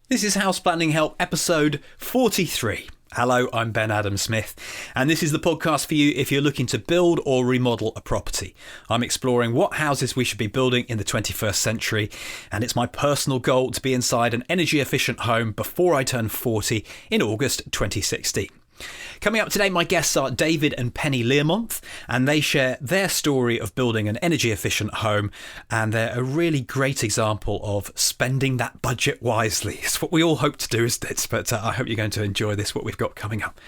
This is House Planning Help episode 43. Hello, I'm Ben Adam Smith, and this is the podcast for you if you're looking to build or remodel a property. I'm exploring what houses we should be building in the 21st century, and it's my personal goal to be inside an energy efficient home before I turn 40 in August 2016. Coming up today, my guests are David and Penny Learmonth, and they share their story of building an energy efficient home, and they're a really great example of spending that budget wisely. It's what we all hope to do, isn't it? But I hope you're going to enjoy this, what we've got coming up.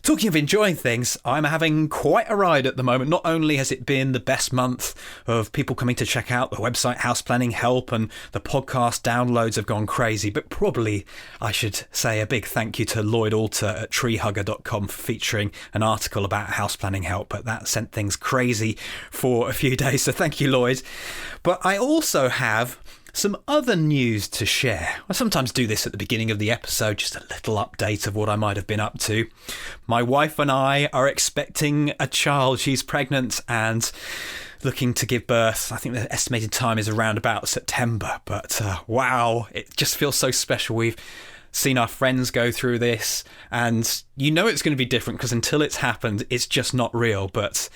Talking of enjoying things, I'm having quite a ride at the moment. Not only has it been the best month of people coming to check out the website House Planning Help, and the podcast downloads have gone crazy, but probably I should say a big thank you to Lloyd Alter at treehugger.com for featuring an article about House Planning Help, but that sent things crazy for a few days, so thank you, Lloyd. But I also have some other news to share. I sometimes do this at the beginning of the episode, just a little update of what I might have been up to. My wife and I are expecting a child. She's pregnant and looking to give birth. I think the estimated time is around about September, but wow, it just feels so special. We've seen our friends go through this, and you know it's going to be different because until it's happened, it's just not real, but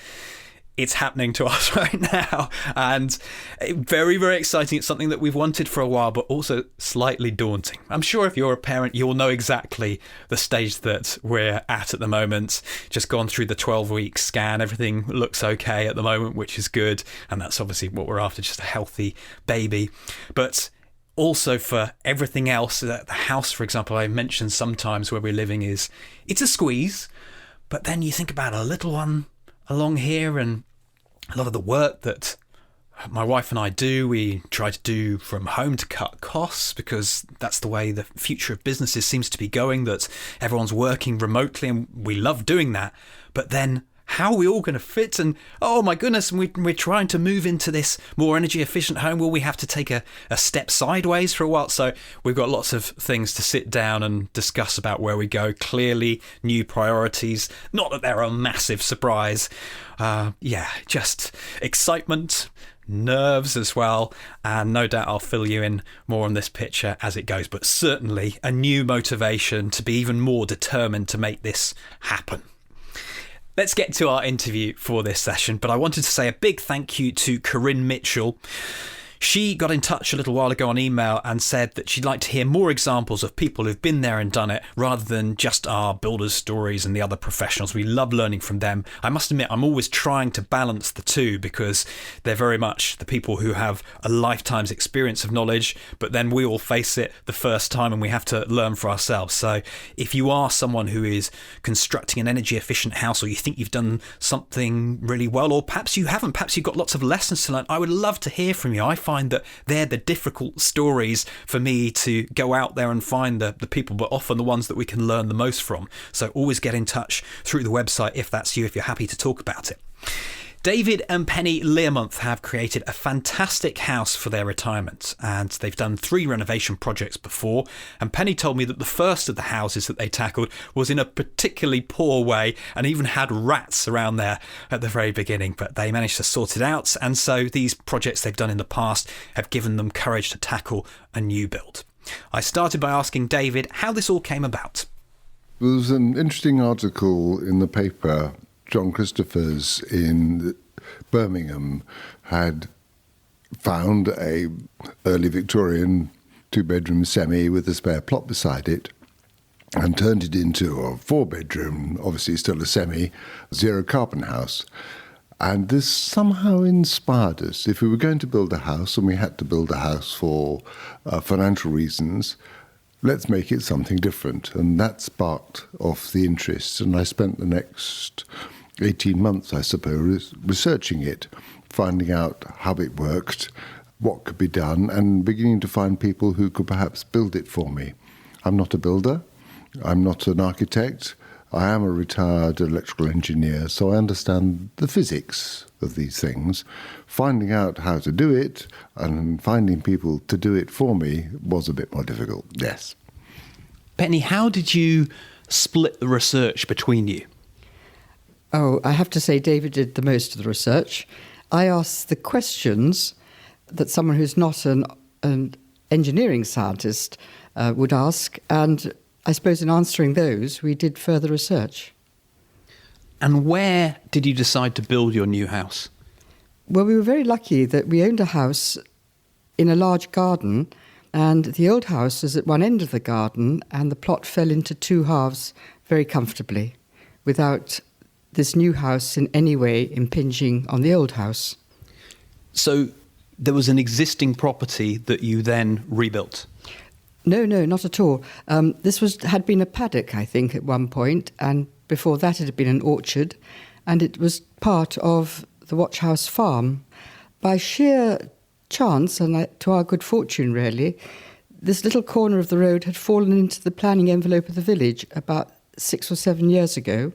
it's happening to us right now, and very, very exciting. It's something that we've wanted for a while, but also slightly daunting. I'm sure if you're a parent, you'll know exactly the stage that we're at the moment. Just gone through the 12-week scan. Everything looks okay at the moment, which is good. And that's obviously what we're after, just a healthy baby. But also for everything else, the house, for example, I mentioned sometimes where we're living it's a squeeze. But then you think about a little one along here, and a lot of the work that my wife and I do, we try to do from home to cut costs, because that's the way the future of businesses seems to be going, that everyone's working remotely, and we love doing that. But then how are we all going to fit? And oh my goodness, and we're trying to move into this more energy efficient home. Will we have to take a step sideways for a while? So we've got lots of things to sit down and discuss about where we go. Clearly new priorities, not that they're a massive surprise. Just excitement, nerves as well, and no doubt I'll fill you in more on this picture as it goes, but certainly a new motivation to be even more determined to make this happen. Let's get to our interview for this session, but I wanted to say a big thank you to Corinne Mitchell. She got in touch a little while ago on email and said that she'd like to hear more examples of people who've been there and done it, rather than just our builders' stories and the other professionals. We love learning from them. I must admit, I'm always trying to balance the two, because they're very much the people who have a lifetime's experience of knowledge, but then we all face it the first time and we have to learn for ourselves. So if you are someone who is constructing an energy efficient house, or you think you've done something really well, or perhaps you haven't, perhaps you've got lots of lessons to learn, I would love to hear from you. I find that they're the difficult stories for me to go out there and find the people, but often the ones that we can learn the most from. So always get in touch through the website if that's you, if you're happy to talk about it. David and Penny Learmonth have created a fantastic house for their retirement, and they've done 3 renovation projects before. And Penny told me that the first of the houses that they tackled was in a particularly poor way, and even had rats around there at the very beginning, but they managed to sort it out. And so these projects they've done in the past have given them courage to tackle a new build. I started by asking David how this all came about. There was an interesting article in the paper. John Christophers in Birmingham had found a early Victorian 2-bedroom semi with a spare plot beside it, and turned it into a 4-bedroom, obviously still a semi, zero carbon house. And this somehow inspired us. If we were going to build a house, and we had to build a house for financial reasons, let's make it something different. And that sparked off the interest. And I spent the next 18 months, I suppose, researching it, finding out how it worked, what could be done, and beginning to find people who could perhaps build it for me. I'm not a builder. I'm not an architect. I am a retired electrical engineer, so I understand the physics of these things. Finding out how to do it and finding people to do it for me was a bit more difficult, yes. Penny, how did you split the research between you? Oh, I have to say David did the most of the research. I asked the questions that someone who's not an engineering scientist would ask. And I suppose in answering those, we did further research. And where did you decide to build your new house? Well, we were very lucky that we owned a house in a large garden, and the old house was at one end of the garden, and the plot fell into two halves very comfortably, without this new house in any way impinging on the old house. So there was an existing property that you then rebuilt? No, not at all. This had been a paddock, I think, at one point, and before that it had been an orchard, and it was part of the Watch House farm. By sheer chance, and to our good fortune really, this little corner of the road had fallen into the planning envelope of the village about 6 or 7 years ago,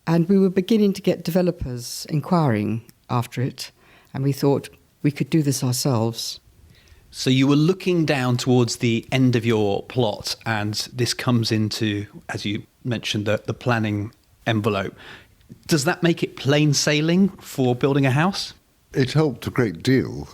and we were beginning to get developers inquiring after it, and we thought we could do this ourselves. So you were looking down towards the end of your plot, and this comes into, as you mentioned, the planning envelope. Does that make it plain sailing for building a house? It helped a great deal.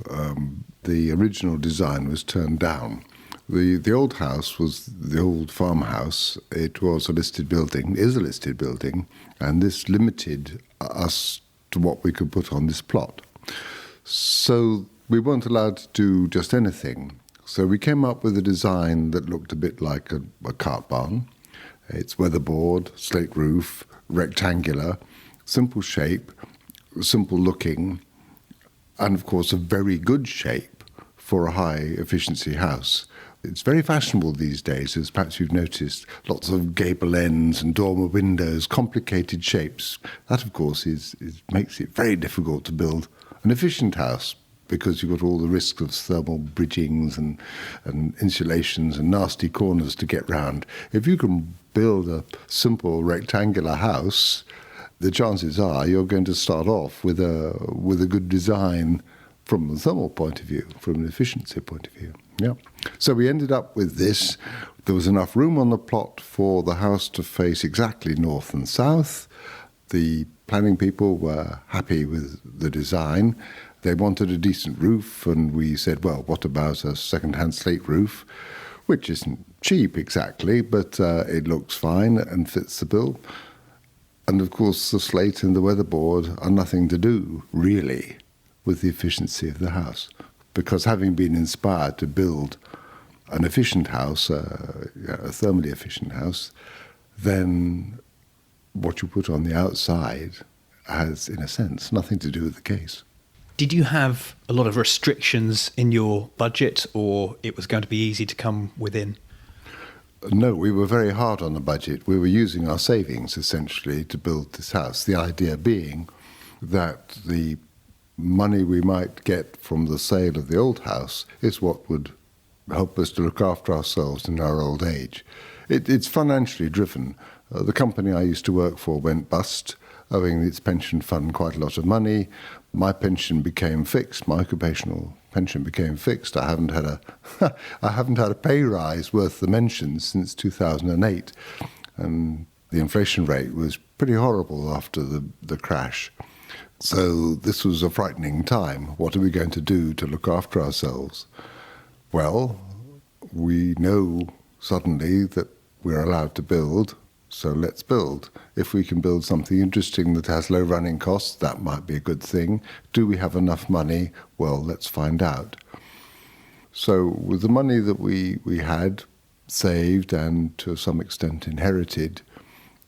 The original design was turned down. The old house was the old farmhouse. It was a listed building, is a listed building, and this limited us to what we could put on this plot. So we weren't allowed to do just anything. So we came up with a design that looked a bit like a cart barn. It's weatherboard, slate roof, rectangular, simple shape, simple looking, and of course a very good shape for a high efficiency house. It's very fashionable these days, as perhaps you've noticed, lots of gable ends and dormer windows, complicated shapes. That of course makes it very difficult to build an efficient house, because you've got all the risks of thermal bridgings and insulations and nasty corners to get round. If you can build a simple rectangular house, the chances are you're going to start off with a good design from the thermal point of view, from an efficiency point of view. Yeah. So we ended up with this. There was enough room on the plot for the house to face exactly north and south. The planning people were happy with the design. They wanted a decent roof, and we said, well, what about a second-hand slate roof, which isn't cheap exactly, but it looks fine and fits the bill. And of course, the slate and the weatherboard are nothing to do, really, with the efficiency of the house. Because having been inspired to build an efficient house, a thermally efficient house, then what you put on the outside has, in a sense, nothing to do with the case. Did you have a lot of restrictions in your budget, or it was going to be easy to come within? No, we were very hard on the budget. We were using our savings, essentially, to build this house. The idea being that the money we might get from the sale of the old house is what would help us to look after ourselves in our old age. It's financially driven. The company I used to work for went bust, owing its pension fund quite a lot of money. My pension became fixed. My occupational pension became fixed. I haven't had a pay rise worth the mention since 2008, and the inflation rate was pretty horrible after the crash. So this was a frightening time. What are we going to do to look after ourselves? Well, we know suddenly that we're allowed to build, so let's build. If we can build something interesting that has low running costs, that might be a good thing. Do we have enough money? Well, let's find out. So with the money that we had saved and to some extent inherited,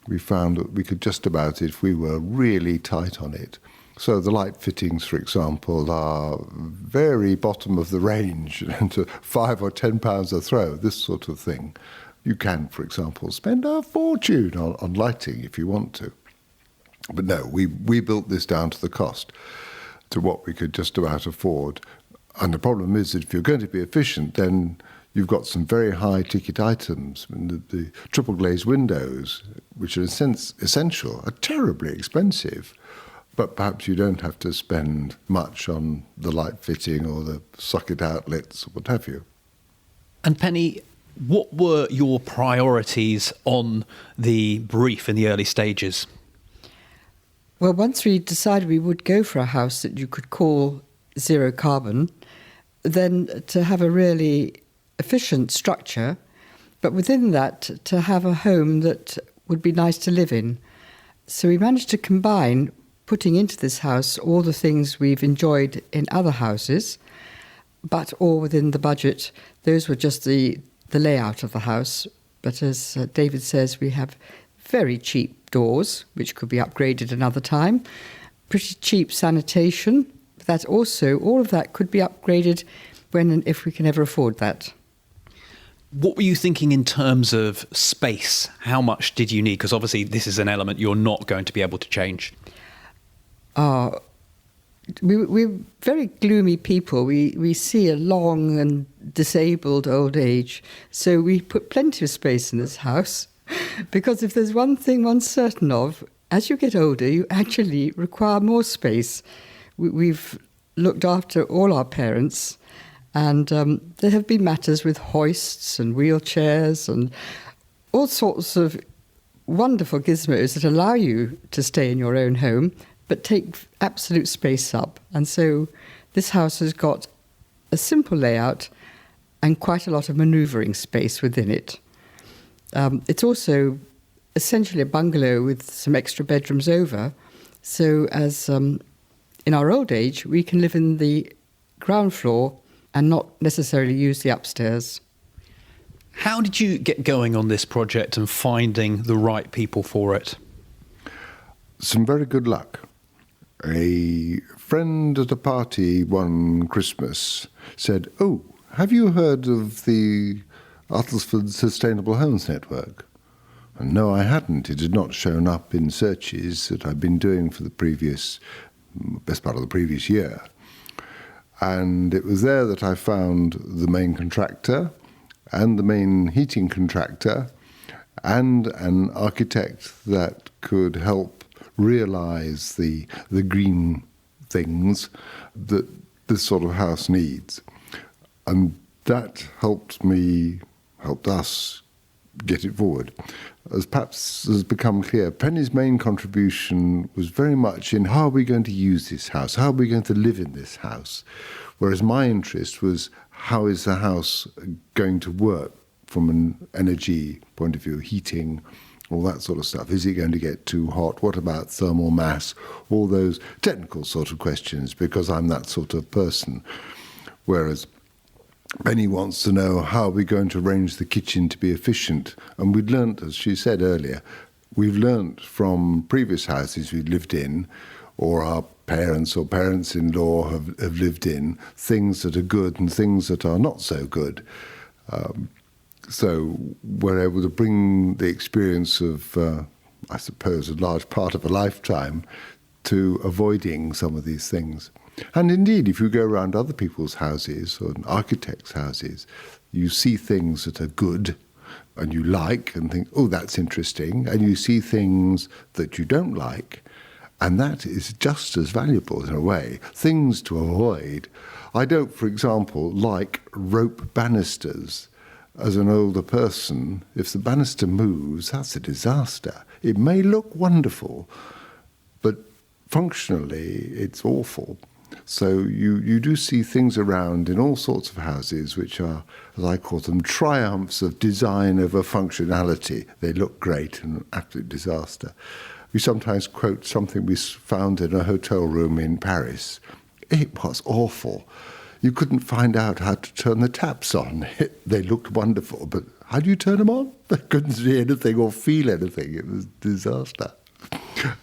we found that we could just about, if we were really tight on it. So the light fittings, for example, are very bottom of the range, to £5 or £10 a throw, this sort of thing. You can, for example, spend a fortune on lighting if you want to. But no, we built this down to the cost, to what we could just about afford. And the problem is that if you're going to be efficient, then you've got some very high-ticket items. I mean, the triple-glazed windows, which are in a sense essential, are terribly expensive. But perhaps you don't have to spend much on the light fitting or the socket outlets or what have you. And Penny, what were your priorities on the brief in the early stages? Well, once we decided we would go for a house that you could call zero carbon, then to have a really efficient structure but within that, to have a home that would be nice to live in. So we managed to combine putting into this house all the things we've enjoyed in other houses, but all within the budget. Those were just the layout of the house. But as David says, we have very cheap doors, which could be upgraded another time, pretty cheap sanitation. That also, all of that could be upgraded when and if we can ever afford that. What were you thinking in terms of space? How much did you need? Because obviously this is an element you're not going to be able to change. We're very gloomy people. We see a long and disabled old age. So we put plenty of space in this house. Because if there's one thing one's certain of, as you get older, you actually require more space. We've looked after all our parents, and there have been matters with hoists and wheelchairs and all sorts of wonderful gizmos that allow you to stay in your own home, but take absolute space up. And so this house has got a simple layout and quite a lot of manoeuvring space within it. It's also essentially a bungalow with some extra bedrooms over. So as in our old age, we can live in the ground floor and not necessarily use the upstairs. How did you get going on this project and finding the right people for it? Some very good luck. A friend at a party one Christmas said, "Oh, have you heard of the Uttlesford Sustainable Homes Network?" And no, I hadn't. It had not shown up in searches that I'd been doing for the best part of the previous year. And it was there that I found the main contractor and the main heating contractor and an architect that could help realise the green things that this sort of house needs. And that helped us get it forward. As perhaps has become clear, Penny's main contribution was very much in how are we going to use this house? How are we going to live in this house? Whereas my interest was how is the house going to work from an energy point of view, heating, all that sort of stuff. Is it going to get too hot? What about thermal mass? All those technical sort of questions, because I'm that sort of person. Whereas Penny wants to know how are we going to arrange the kitchen to be efficient. And we'd learnt, as she said earlier, we've learnt from previous houses we've lived in, or our parents or parents-in-law have lived in, things that are good and things that are not so good. So we're able to bring the experience of, I suppose, a large part of a lifetime to avoiding some of these things. And indeed, if you go around other people's houses or architects' houses, you see things that are good and you like and think, oh, that's interesting. And you see things that you don't like, and that is just as valuable in a way. Things to avoid. I don't, for example, like rope banisters. As an older person, if the banister moves, that's a disaster. It may look wonderful, but functionally it's awful. So you do see things around in all sorts of houses which are, as I call them, triumphs of design over functionality. They look great and an absolute disaster. We sometimes quote something we found in a hotel room in Paris. It was awful. You couldn't find out how to turn the taps on. They looked wonderful, but how do you turn them on? I couldn't see anything or feel anything. It was a disaster.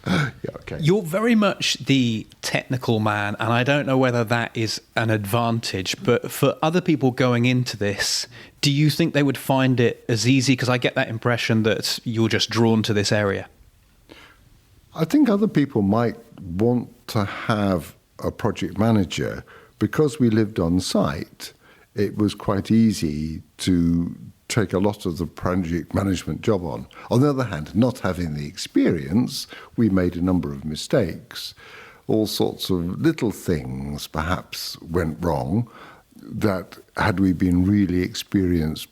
Yeah, okay. You're very much the technical man, and I don't know whether that is an advantage, but for other people going into this, do you think they would find it as easy? Because I get that impression that you're just drawn to this area. I think other people might want to have a project manager. Because we lived on site, it was quite easy to take a lot of the project management job on. On the other hand, not having the experience, we made a number of mistakes. All sorts of little things perhaps went wrong that, had we been really experienced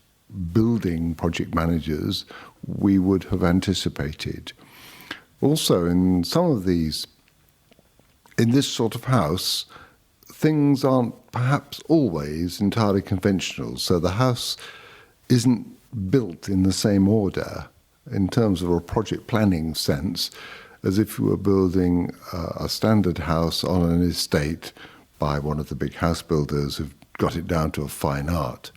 building project managers, we would have anticipated. Also, in some of these, in this sort of house, things aren't perhaps always entirely conventional. So the house isn't built in the same order in terms of a project planning sense as if you were building a standard house on an estate by one of the big house builders who've got it down to a fine art.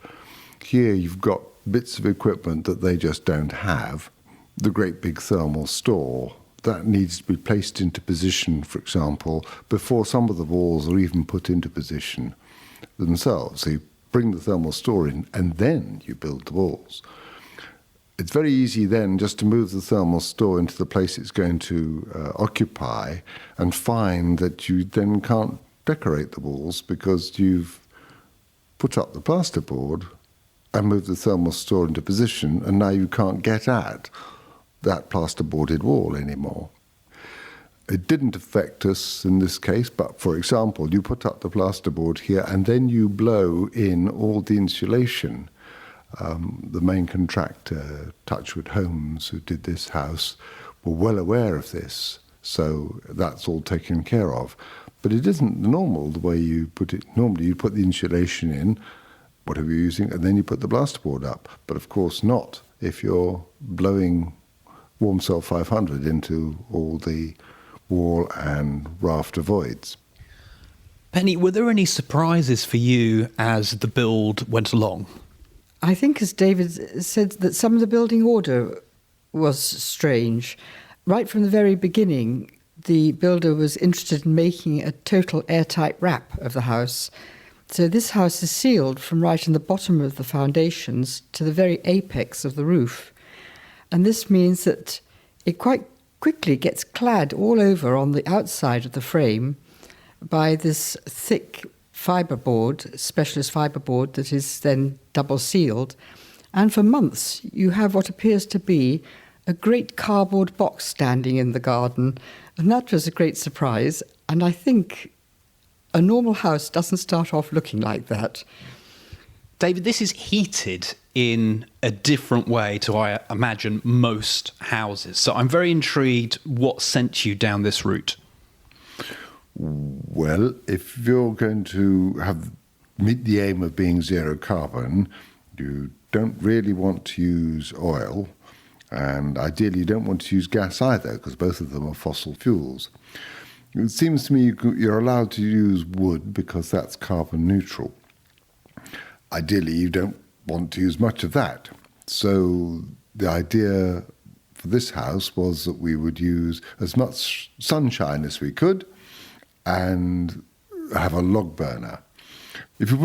Here you've got bits of equipment that they just don't have. The great big thermal store, that needs to be placed into position, for example, before some of the walls are even put into position themselves. So you bring the thermal store in and then you build the walls. It's very easy then just to move the thermal store into the place it's going to occupy and find that you then can't decorate the walls because you've put up the plasterboard and moved the thermal store into position, and now you can't get at that plasterboarded wall anymore. It didn't affect us in this case, but for example, you put up the plasterboard here and then you blow in all the insulation. The main contractor, Touchwood Homes, who did this house, were well aware of this, so that's all taken care of. But it isn't normal the way you put it. Normally you put the insulation in, whatever you're using, and then you put the plasterboard up. But of course not if you're blowing Warm Cell 500 into all the wall and rafter voids. Penny, were there any surprises for you as the build went along? I think, as David said, that some of the building order was strange. Right from the very beginning, the builder was interested in making a total airtight wrap of the house. So this house is sealed from right in the bottom of the foundations to the very apex of the roof. And this means that it quite quickly gets clad all over on the outside of the frame by this thick fibreboard, specialist fibreboard that is then double sealed. And for months you have what appears to be a great cardboard box standing in the garden. And that was a great surprise. And I think a normal house doesn't start off looking like that. David, this is heated in a different way to, I imagine, most houses. So I'm very intrigued what sent you down this route. Well, if you're going to meet the aim of being zero carbon, you don't really want to use oil, and ideally you don't want to use gas either, because both of them are fossil fuels. It seems to me you're allowed to use wood because that's carbon neutral. Ideally, you don't want to use much of that. So the idea for this house was that we would use as much sunshine as we could and have a log burner. If you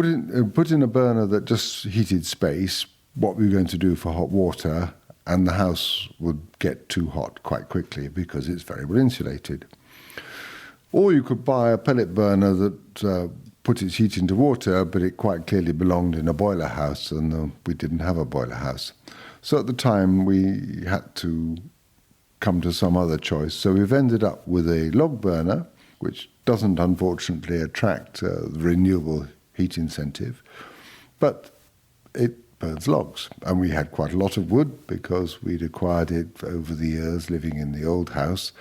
put in a burner that just heated space, what we were going to do for hot water, and the house would get too hot quite quickly because it's very well insulated. Or you could buy a pellet burner that put its heat into water, but it quite clearly belonged in a boiler house, and we didn't have a boiler house. So at the time we had to come to some other choice. So we've ended up with a log burner, which doesn't unfortunately attract the renewable heat incentive, but it burns logs. And we had quite a lot of wood because we'd acquired it over the years living in the old house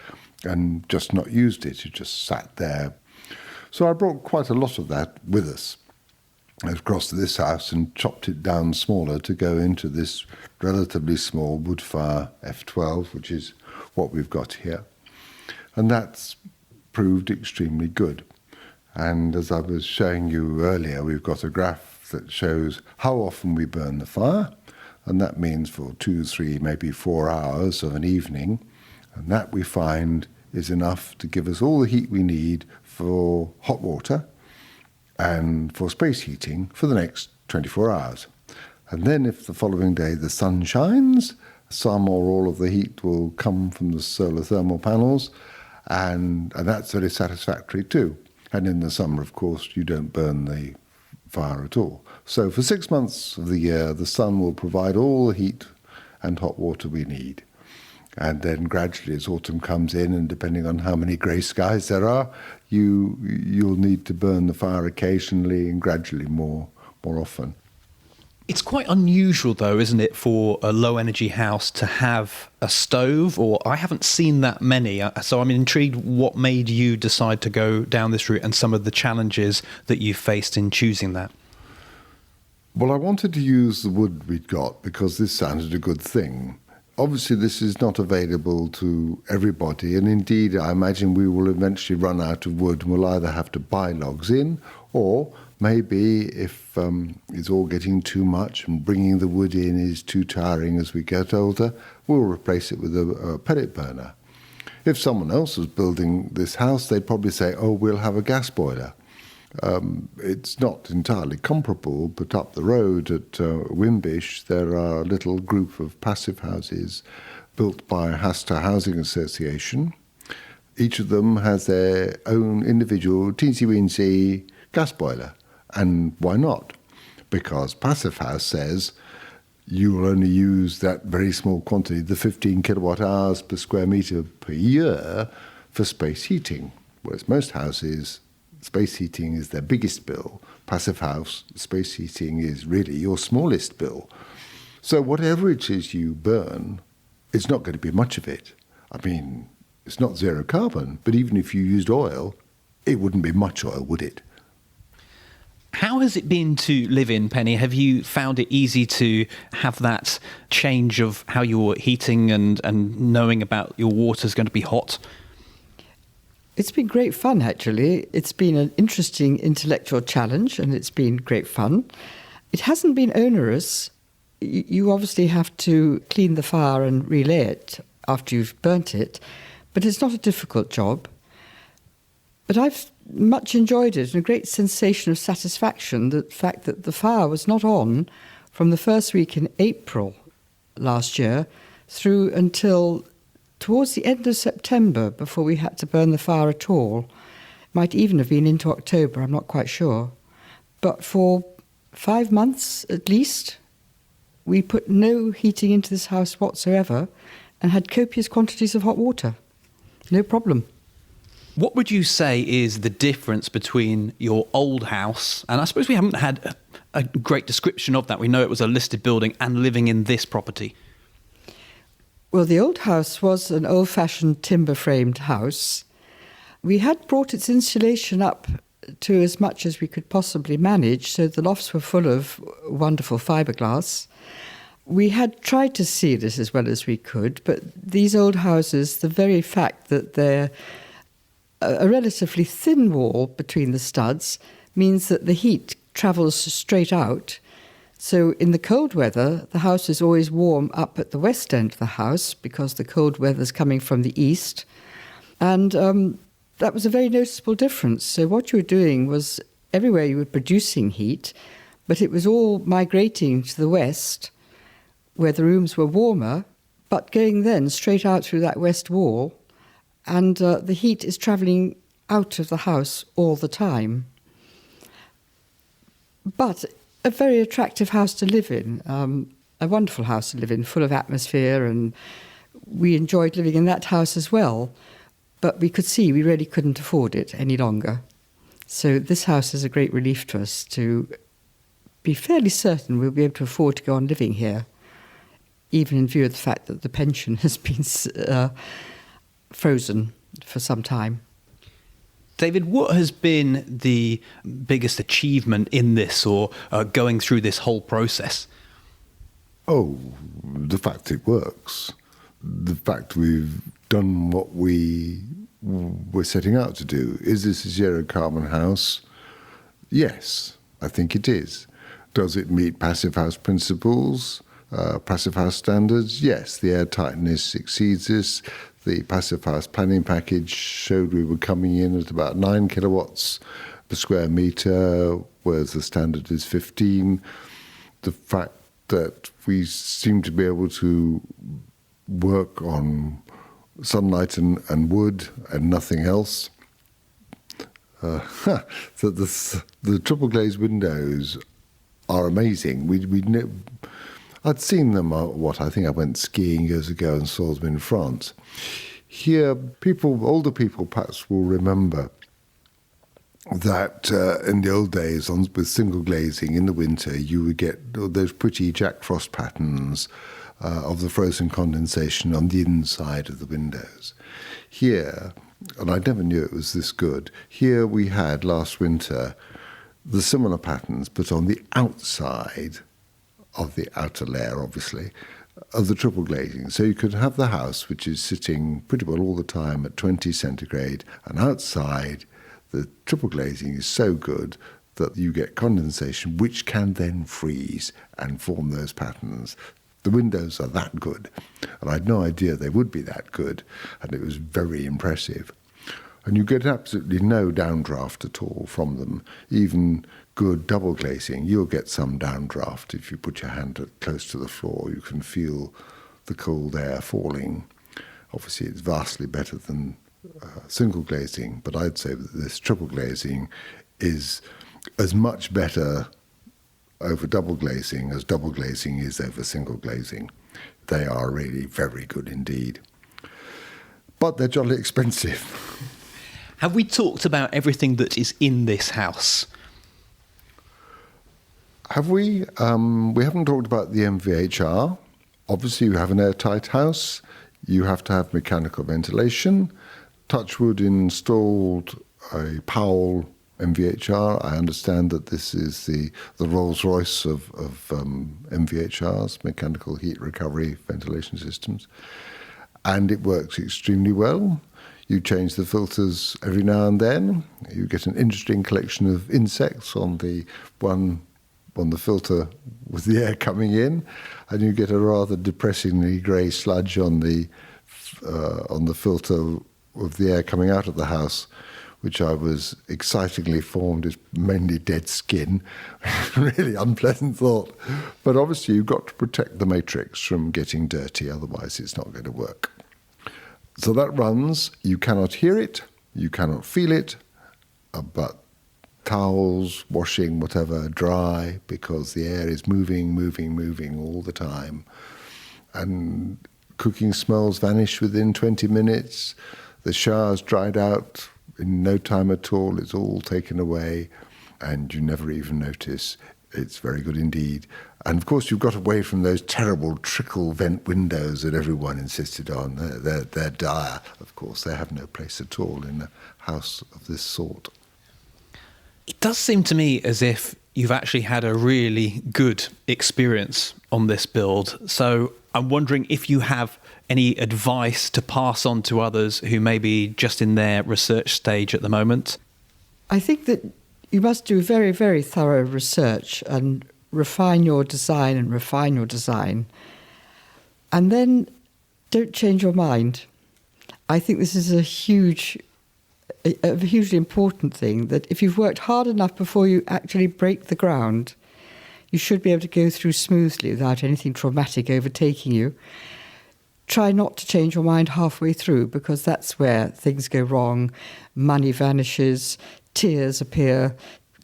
and just not used it. It just sat there. So I brought quite a lot of that with us across to this house and chopped it down smaller to go into this relatively small wood fire F12, which is what we've got here. And that's proved extremely good. And as I was showing you earlier, we've got a graph that shows how often we burn the fire, and that means for 2, 3, maybe 4 hours of an evening, and that we find is enough to give us all the heat we need for hot water and for space heating for the next 24 hours. And then if the following day the sun shines, some or all of the heat will come from the solar thermal panels, and that's very satisfactory too. And in the summer, of course, you don't burn the fire at all. So for 6 months of the year, the sun will provide all the heat and hot water we need. And then gradually, as autumn comes in, and depending on how many grey skies there are, you'll need to burn the fire occasionally and gradually more often. It's quite unusual, though, isn't it, for a low-energy house to have a stove? Or I haven't seen that many, so I'm intrigued what made you decide to go down this route and some of the challenges that you faced in choosing that. Well, I wanted to use the wood we'd got because this sounded a good thing. Obviously, this is not available to everybody, and indeed, I imagine we will eventually run out of wood and we'll either have to buy logs in, or maybe if it's all getting too much and bringing the wood in is too tiring as we get older, we'll replace it with a pellet burner. If someone else was building this house, they'd probably say, oh, we'll have a gas boiler. It's not entirely comparable, but up the road at Wimbish, there are a little group of passive houses built by Hasta Housing Association. Each of them has their own individual teensy-weensy gas boiler. And why not? Because Passive House says you will only use that very small quantity, the 15 kilowatt hours per square metre per year, for space heating, whereas most houses, space heating is their biggest bill. Passive house, space heating is really your smallest bill. So whatever it is you burn, it's not going to be much of it. I mean, it's not zero carbon, but even if you used oil, it wouldn't be much oil, would it? How has it been to live in, Penny? Have you found it easy to have that change of how you're heating and knowing about your water's going to be hot? It's been great fun, actually. It's been an interesting intellectual challenge, and it's been great fun. It hasn't been onerous. You obviously have to clean the fire and relay it after you've burnt it, but it's not a difficult job. But I've much enjoyed it, and a great sensation of satisfaction, the fact that the fire was not on from the first week in April last year through until towards the end of September before we had to burn the fire at all. It might even have been into October, I'm not quite sure. But for 5 months at least, we put no heating into this house whatsoever and had copious quantities of hot water. No problem. What would you say is the difference between your old house, and I suppose we haven't had a great description of that, we know it was a listed building, and living in this property? Well, the old house was an old-fashioned timber-framed house. We had brought its insulation up to as much as we could possibly manage, so the lofts were full of wonderful fiberglass. We had tried to seal it as well as we could, but these old houses, the very fact that they're a relatively thin wall between the studs means that the heat travels straight out. So in the cold weather, the house is always warm up at the west end of the house because the cold weather's coming from the east. And that was a very noticeable difference. So what you were doing was everywhere you were producing heat, but it was all migrating to the west where the rooms were warmer, but going then straight out through that west wall. And the heat is travelling out of the house all the time. But a very attractive house to live in, a wonderful house to live in, full of atmosphere, and we enjoyed living in that house as well. But we could see we really couldn't afford it any longer. So this house is a great relief to us to be fairly certain we'll be able to afford to go on living here, even in view of the fact that the pension has been frozen for some time. David, what has been the biggest achievement in this or going through this whole process? Oh, the fact it works. The fact we've done what we were setting out to do. Is this a zero carbon house? Yes, I think it is. Does it meet passive house principles, passive house standards? Yes, the air tightness exceeds this. The passive house planning package showed we were coming in at about 9 kilowatts per square metre, whereas the standard is 15. The fact that we seem to be able to work on sunlight and wood and nothing else. So the triple glazed windows are amazing. I'd seen them, I think I went skiing years ago and saw them in France. Here, older people perhaps will remember that in the old days, with single glazing in the winter, you would get those pretty Jack Frost patterns of the frozen condensation on the inside of the windows. Here, and I never knew it was this good, here we had last winter the similar patterns, but on the outside of the outer layer, obviously, of the triple glazing. So you could have the house, which is sitting pretty well all the time at 20 centigrade, and outside the triple glazing is so good that you get condensation, which can then freeze and form those patterns. The windows are that good, and I had no idea they would be that good, and it was very impressive. And you get absolutely no downdraft at all from them. Even good double glazing, you'll get some downdraft. If you put your hand close to the floor, you can feel the cold air falling. Obviously, it's vastly better than single glazing, but I'd say that this triple glazing is as much better over double glazing as double glazing is over single glazing. They are really very good indeed. But they're jolly expensive. Have we talked about everything that is in this house? Have we? We haven't talked about the MVHR. Obviously, you have an airtight house. You have to have mechanical ventilation. Touchwood installed a Powell MVHR. I understand that this is the Rolls-Royce of MVHRs, mechanical heat recovery ventilation systems. And it works extremely well. You change the filters every now and then. You get an interesting collection of insects on the filter with the air coming in, and you get a rather depressingly grey sludge on the filter with the air coming out of the house, which I was excitingly formed is mainly dead skin. Really unpleasant thought. But obviously you've got to protect the matrix from getting dirty, otherwise it's not going to work. So that runs. You cannot hear it, you cannot feel it, but towels, washing, whatever, dry, because the air is moving all the time. And cooking smells vanish within 20 minutes. The shower's dried out in no time at all. It's all taken away, and you never even notice. It's very good indeed. And of course, you've got away from those terrible trickle vent windows that everyone insisted on. They're dire, of course. They have no place at all in a house of this sort. It does seem to me as if you've actually had a really good experience on this build. So I'm wondering if you have any advice to pass on to others who may be just in their research stage at the moment. I think that you must do very, very thorough research and refine your design. And then don't change your mind. I think this is a hugely important thing, that if you've worked hard enough before you actually break the ground, you should be able to go through smoothly without anything traumatic overtaking you. Try not to change your mind halfway through, because that's where things go wrong. Money vanishes, tears appear.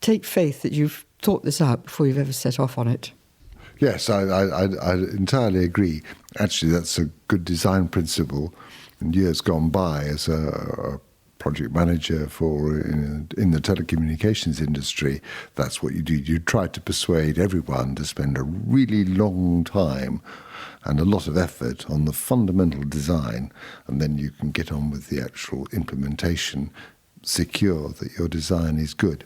Take faith that you've thought this out before you've ever set off on it. Yes, I entirely agree. Actually, that's a good design principle. In years gone by, as a project manager in the telecommunications industry, that's what you do. You try to persuade everyone to spend a really long time and a lot of effort on the fundamental design, and then you can get on with the actual implementation, secure that your design is good.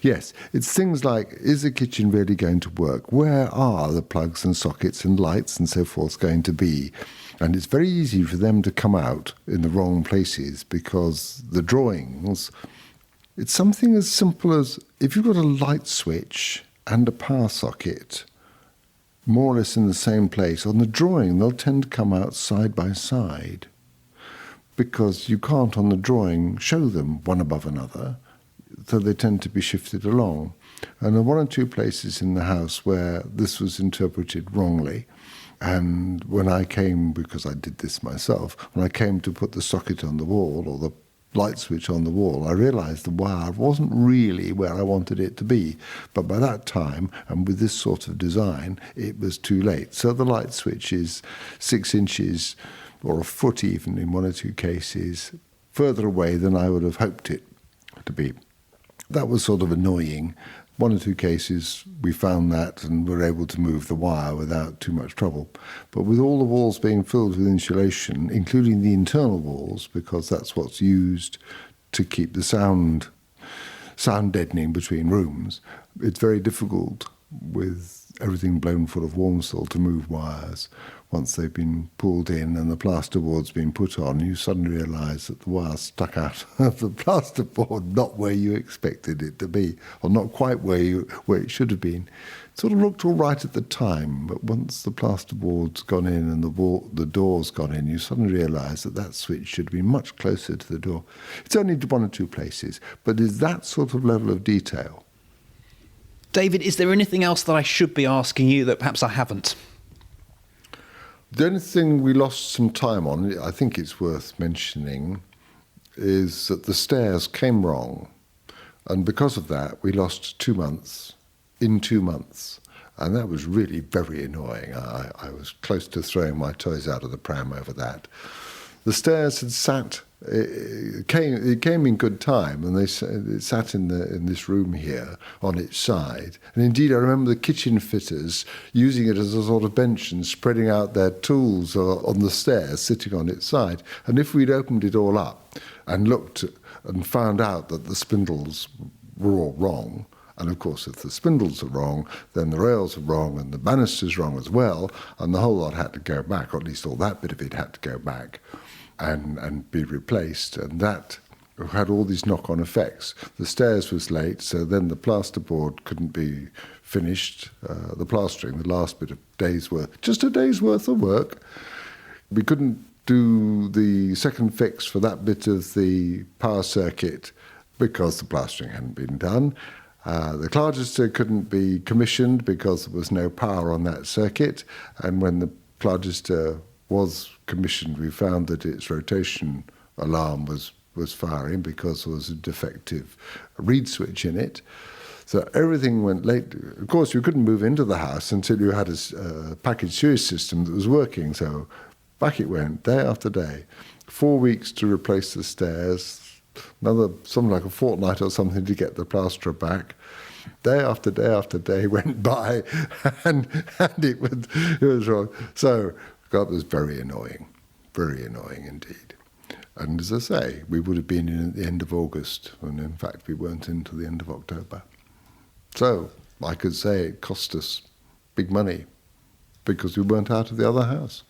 Yes, it's things like, is the kitchen really going to work? Where are the plugs and sockets and lights and so forth going to be? And it's very easy for them to come out in the wrong places, because the drawings, it's something as simple as, if you've got a light switch and a power socket more or less in the same place, on the drawing they'll tend to come out side by side, because you can't on the drawing show them one above another, so they tend to be shifted along. And there are one or two places in the house where this was interpreted wrongly. And when I came, because I did this myself, when I came to put the socket on the wall or the light switch on the wall, I realised the wire wasn't really where I wanted it to be. But by that time, and with this sort of design, it was too late. So the light switch is 6 inches or a foot even in one or two cases further away than I would have hoped it to be. That was sort of annoying. One or two cases we found that and were able to move the wire without too much trouble. But with all the walls being filled with insulation, including the internal walls, because that's what's used to keep the sound sound deadening between rooms. It's very difficult with everything blown full of Warmsel to move wires. Once they've been pulled in and the plasterboard's been put on, you suddenly realise that the wire's stuck out of the plasterboard, not where you expected it to be, or not quite where it should have been. It sort of looked all right at the time, but once the plasterboard's gone in and the door's gone in, you suddenly realise that switch should be much closer to the door. It's only one or two places, but it's that sort of level of detail. David, is there anything else that I should be asking you that perhaps I haven't? The only thing we lost some time on, I think it's worth mentioning, is that the stairs came wrong. And because of that, we lost 2 months in 2 months. And that was really very annoying. I was close to throwing my toys out of the pram over that. The stairs had sat, it came in good time, and it sat in this room here on its side. And indeed, I remember the kitchen fitters using it as a sort of bench and spreading out their tools on the stairs, sitting on its side. And if we'd opened it all up and looked and found out that the spindles were all wrong, and of course, if the spindles are wrong, then the rails are wrong and the banister's wrong as well, and the whole lot had to go back, or at least all that bit of it had to go back and be replaced. And that had all these knock-on effects. The stairs was late, so then the plasterboard couldn't be finished, the plastering, the last bit of day's work, just a day's worth of work. We couldn't do the second fix for that bit of the power circuit because the plastering hadn't been done. The Clargister couldn't be commissioned because there was no power on that circuit, and when the Clargister was commissioned, we found that its rotation alarm was firing because there was a defective reed switch in it. So everything went late. Of course, you couldn't move into the house until you had a package sewage system that was working, so back it went, day after day. 4 weeks to replace the stairs, something like a fortnight or something to get the plasterer back. Day after day after day went by, and it was wrong. So that was very annoying indeed. And as I say, we would have been in at the end of August, and in fact we weren't until the end of October. So I could say it cost us big money because we weren't out of the other house.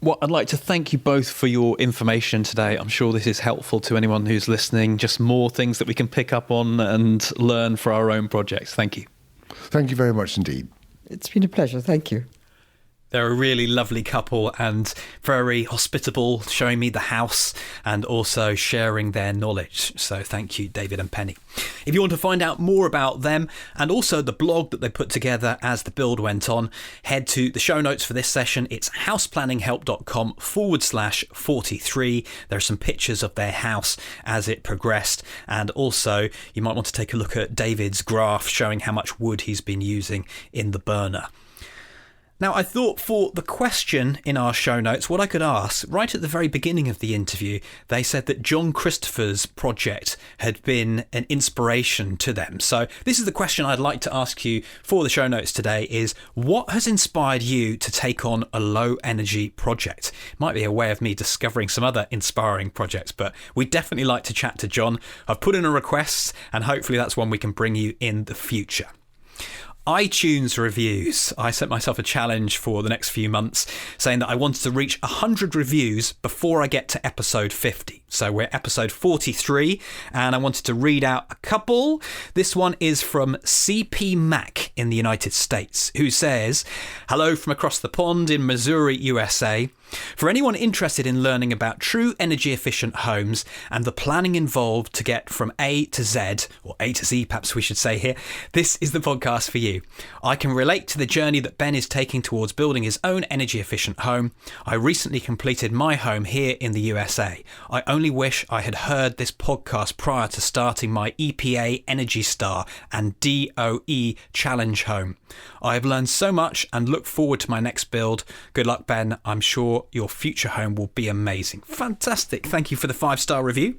Well, I'd like to thank you both for your information today. I'm sure this is helpful to anyone who's listening. Just more things that we can pick up on and learn for our own projects. Thank you. Thank you very much indeed. It's been a pleasure. Thank you. They're a really lovely couple and very hospitable, showing me the house and also sharing their knowledge. So thank you, David and Penny. If you want to find out more about them and also the blog that they put together as the build went on, head to the show notes for this session. It's houseplanninghelp.com/43. There are some pictures of their house as it progressed. And also you might want to take a look at David's graph showing how much wood he's been using in the burner. Now, I thought for the question in our show notes, what I could ask, right at the very beginning of the interview, they said that John Christopher's project had been an inspiration to them. So this is the question I'd like to ask you for the show notes today is, what has inspired you to take on a low energy project? It might be a way of me discovering some other inspiring projects, but we'd definitely like to chat to John. I've put in a request and hopefully that's one we can bring you in the future. iTunes reviews. I set myself a challenge for the next few months saying that I wanted to reach 100 reviews before I get to episode 50. So we're episode 43 and I wanted to read out a couple. This one is from CP Mac in the United States, who says, "Hello from across the pond in Missouri, USA. For anyone interested in learning about true energy efficient homes and the planning involved to get from A to Z, or A to Z perhaps we should say here, this is the podcast for you. I can relate to the journey that Ben is taking towards building his own energy efficient home. I recently completed my home here in the USA. I only wish I had heard this podcast prior to starting my EPA Energy Star and DOE Challenge home. I have learned so much and look forward to my next build. Good luck, Ben. I'm sure your future home will be amazing." Fantastic. Thank you for the 5-star review.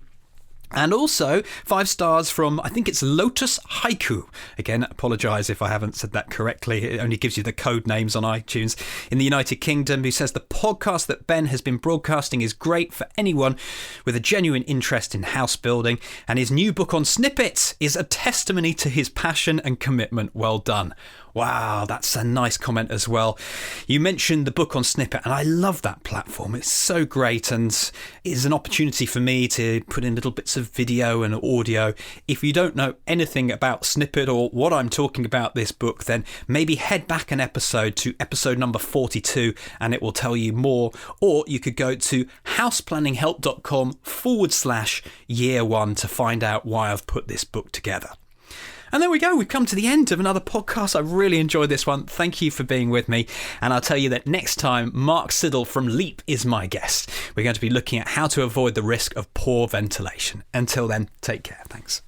And also 5 stars from, I think it's Lotus Haiku. Again, apologise if I haven't said that correctly. It only gives you the code names on iTunes. In the United Kingdom, who says the podcast that Ben has been broadcasting is great for anyone with a genuine interest in house building. And his new book on snippets is a testimony to his passion and commitment. Well done. Wow, that's a nice comment as well. You mentioned the book on Snippet, and I love that platform. It's so great, and it's an opportunity for me to put in little bits of video and audio. If you don't know anything about Snippet or what I'm talking about this book, then maybe head back an episode to episode number 42 and it will tell you more. Or you could go to houseplanninghelp.com/year1 to find out why I've put this book together. And there we go. We've come to the end of another podcast. I really enjoyed this one. Thank you for being with me. And I'll tell you that next time, Mark Siddle from Leap is my guest. We're going to be looking at how to avoid the risk of poor ventilation. Until then, take care. Thanks.